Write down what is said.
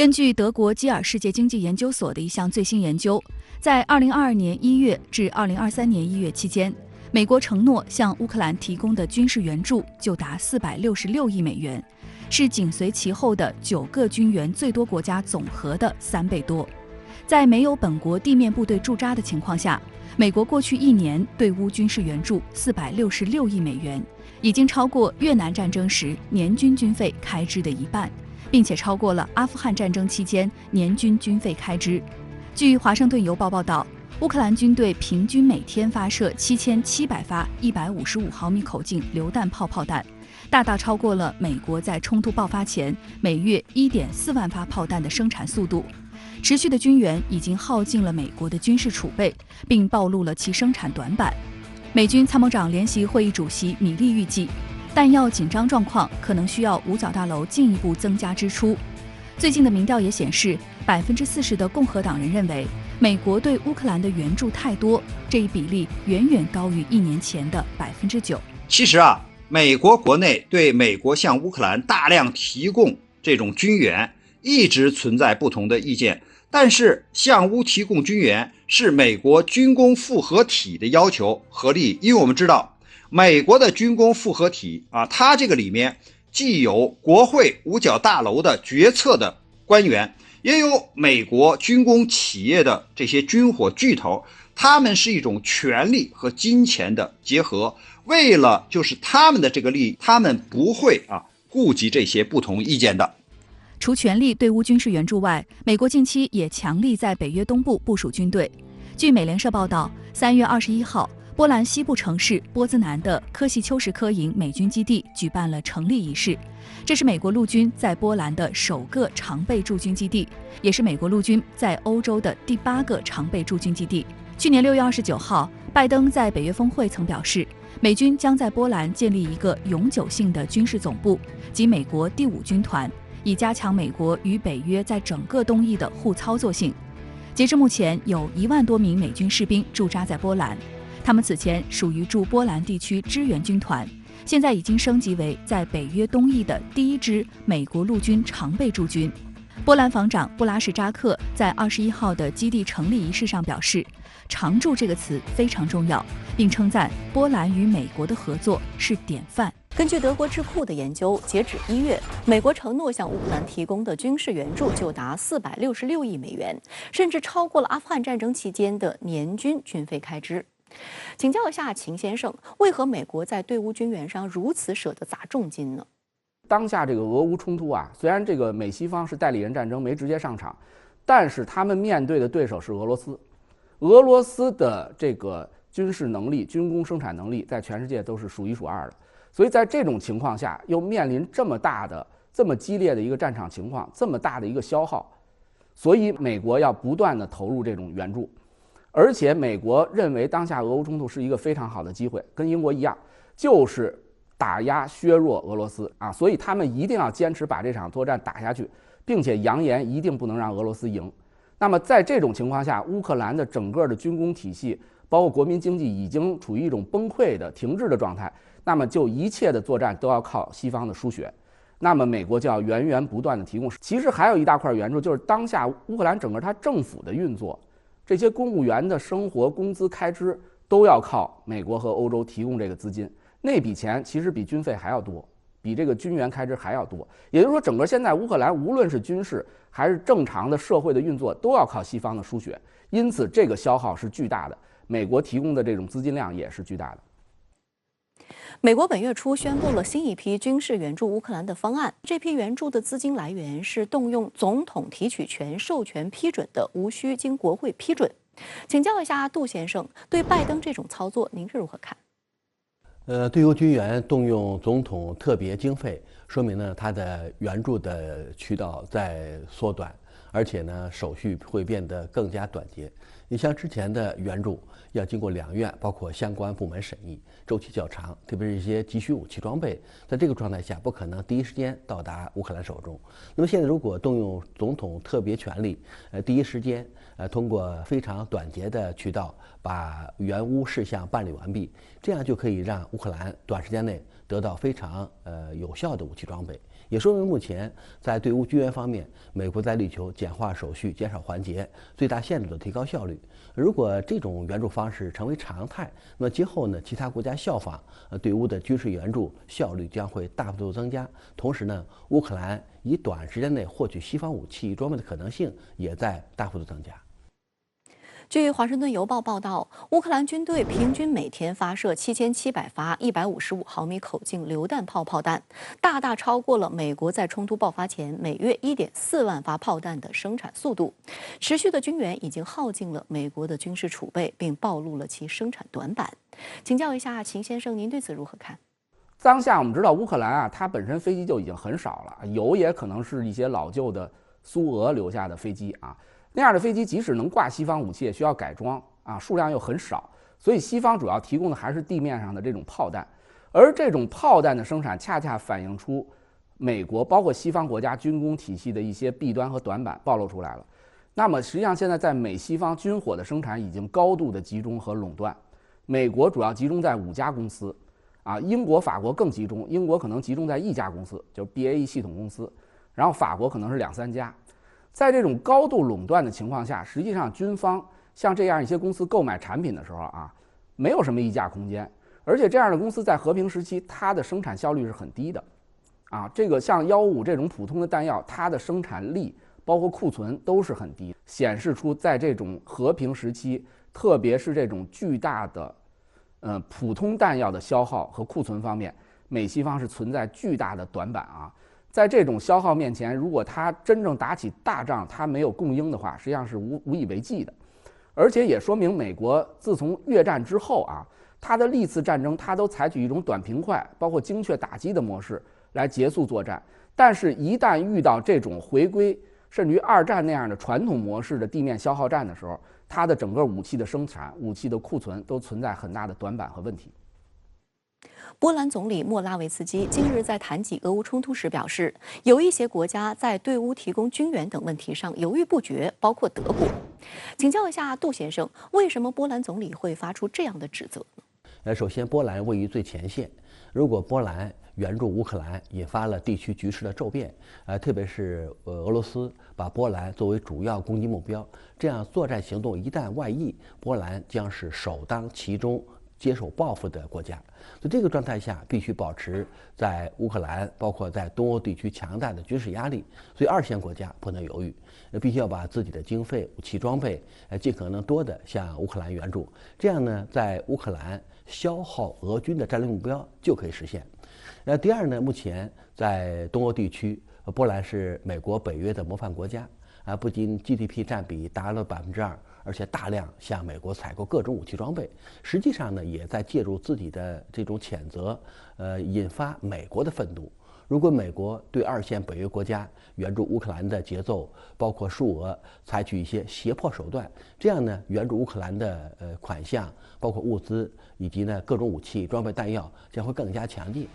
根据德国基尔世界经济研究所的一项最新研究，在2022年1月至2023年1月期间，美国承诺向乌克兰提供的军事援助就达466亿美元，是紧随其后的9个军援最多国家总和的3倍多。在没有本国地面部队驻扎的情况下，美国过去1年对乌军事援助466亿美元，已经超过越南战争时年均军费开支的1半，并且超过了阿富汗战争期间年均军费开支。据华盛顿邮报报道，乌克兰军队平均每天发射7700发155毫米口径榴弹炮弹，大大超过了美国在冲突爆发前每月1.4万发炮弹的生产速度。持续的军援已经耗尽了美国的军事储备，并暴露了其生产短板。美军参谋长联席会议主席米利预计，弹药紧张状况可能需要五角大楼进一步增加支出。最近的民调也显示，40%的共和党人认为美国对乌克兰的援助太多，这一比例远远高于1年前的9%。其实美国国内对美国向乌克兰大量提供这种军援一直存在不同的意见，但是向乌提供军援是美国军工复合体的要求合理，因为我们知道美国的军工复合体它这个里面既有国会五角大楼的决策的官员，也有美国军工企业的这些军火巨头，他们是一种权力和金钱的结合，为了就是他们的这个利益，他们不会顾及这些不同意见的。除全力对乌军事援助外，美国近期也强力在北约东部部署军队。据美联社报道，3月21号，波兰西部城市波兹南的科西丘什科营美军基地举办了成立仪式，这是美国陆军在波兰的首个常备驻军基地，也是美国陆军在欧洲的第8个常备驻军基地。去年6月29号，拜登在北约峰会曾表示，美军将在波兰建立一个永久性的军事总部，即美国第5军团，以加强美国与北约在整个东翼的互操作性。截至目前，有1万多名美军士兵驻扎在波兰，他们此前属于驻波兰地区支援军团，现在已经升级为在北约东翼的第1支美国陆军常备驻军。波兰防长布拉什扎克在21号的基地成立仪式上表示，常驻这个词非常重要，并称赞波兰与美国的合作是典范。根据德国智库的研究，截止1月，美国承诺向乌克兰提供的军事援助就达466亿美元，甚至超过了阿富汗战争期间的年均军费开支。请教一下秦先生，为何美国在对乌军援上如此舍得砸重金呢？当下这个俄乌冲突虽然这个美西方是代理人战争，没直接上场，但是他们面对的对手是俄罗斯。俄罗斯的这个军事能力、军工生产能力在全世界都是数1数2的。所以在这种情况下，又面临这么大的、这么激烈的一个战场情况，这么大的一个消耗，所以美国要不断的投入这种援助，而且美国认为当下俄乌冲突是一个非常好的机会，跟英国一样，就是打压削弱俄罗斯所以他们一定要坚持把这场作战打下去，并且扬言一定不能让俄罗斯赢。那么在这种情况下，乌克兰的整个的军工体系，包括国民经济已经处于一种崩溃的停滞的状态，那么就一切的作战都要靠西方的输血，那么美国就要源源不断的提供。其实还有一大块援助，就是当下乌克兰整个它政府的运作，这些公务员的生活工资开支都要靠美国和欧洲提供这个资金，那笔钱其实比军费还要多，比这个军援开支还要多。也就是说，整个现在乌克兰无论是军事还是正常的社会的运作，都要靠西方的输血，因此这个消耗是巨大的，美国提供的这种资金量也是巨大的。美国本月初宣布了新一批军事援助乌克兰的方案，这批援助的资金来源是动用总统提取权授权批准的，无需经国会批准。请教一下杜先生，对拜登这种操作您是如何看？对于军援动用总统特别经费，说明呢它的援助的渠道在缩短，而且呢手续会变得更加短捷。你像之前的援助要经过两院包括相关部门审议，周期较长，特别是一些急需武器装备，在这个状态下不可能第一时间到达乌克兰手中。那么现在如果动用总统特别权力，第一时间通过非常短捷的渠道把援乌事项办理完毕，这样就可以让乌克兰短时间内得到非常有效的武器装备。也说明目前在对乌军援方面，美国在力求简化手续、减少环节，最大限度地提高效率。如果这种援助方式成为常态，那么今后呢，其他国家效仿，对乌的军事援助效率将会大幅度增加。同时呢，乌克兰以短时间内获取西方武器装备的可能性也在大幅度增加。据《华盛顿邮报》报道，乌克兰军队平均每天发射7700发155毫米口径榴弹炮弹，大大超过了美国在冲突爆发前每月1.4万发炮弹的生产速度。持续的军援已经耗尽了美国的军事储备，并暴露了其生产短板。请教一下秦先生，您对此如何看？当下我们知道乌克兰啊，它本身飞机就已经很少了，有也可能是一些老旧的苏俄留下的飞机啊。那样的飞机即使能挂西方武器，也需要改装啊，数量又很少，所以西方主要提供的还是地面上的这种炮弹，而这种炮弹的生产恰恰反映出美国包括西方国家军工体系的一些弊端和短板暴露出来了。那么实际上现在在美西方军火的生产已经高度的集中和垄断，美国主要集中在5家公司啊，英国、法国更集中，英国可能集中在1家公司，就是 BAE 系统公司，然后法国可能是2、3家。在这种高度垄断的情况下，实际上军方像这样一些公司购买产品的时候啊，没有什么议价空间，而且这样的公司在和平时期它的生产效率是很低的，啊，这个像155这种普通的弹药，它的生产力包括库存都是很低，显示出在这种和平时期，特别是这种巨大的普通弹药的消耗和库存方面，美西方是存在巨大的短板啊。在这种消耗面前，如果它真正打起大仗，它没有供应的话，实际上是无以为继的。而且也说明美国自从越战之后啊，它的历次战争它都采取一种短平快，包括精确打击的模式来结束作战。但是，一旦遇到这种回归甚至于2战那样的传统模式的地面消耗战的时候，它的整个武器的生产、武器的库存都存在很大的短板和问题。波兰总理莫拉维茨基近日在谈及俄乌冲突时表示，有一些国家在对乌提供军援等问题上犹豫不决，包括德国。请教一下杜先生，为什么波兰总理会发出这样的指责呢？首先，波兰位于最前线，如果波兰援助乌克兰引发了地区局势的骤变，特别是俄罗斯把波兰作为主要攻击目标，这样作战行动一旦外溢，波兰将是首当其冲接受报复的国家。在这个状态下，必须保持在乌克兰，包括在东欧地区强大的军事压力。所以2线国家不能犹豫，必须要把自己的经费、武器装备，尽可能多的向乌克兰援助。这样呢，在乌克兰消耗俄军的战略目标就可以实现。第二呢，目前在东欧地区，波兰是美国、北约的模范国家不仅 GDP 占比达了2%。而且大量向美国采购各种武器装备，实际上呢，也在借助自己的这种谴责，引发美国的愤怒。如果美国对2线北约国家援助乌克兰的节奏，包括数额，采取一些胁迫手段，这样呢，援助乌克兰的款项，包括物资以及呢各种武器装备弹药将会更加强劲。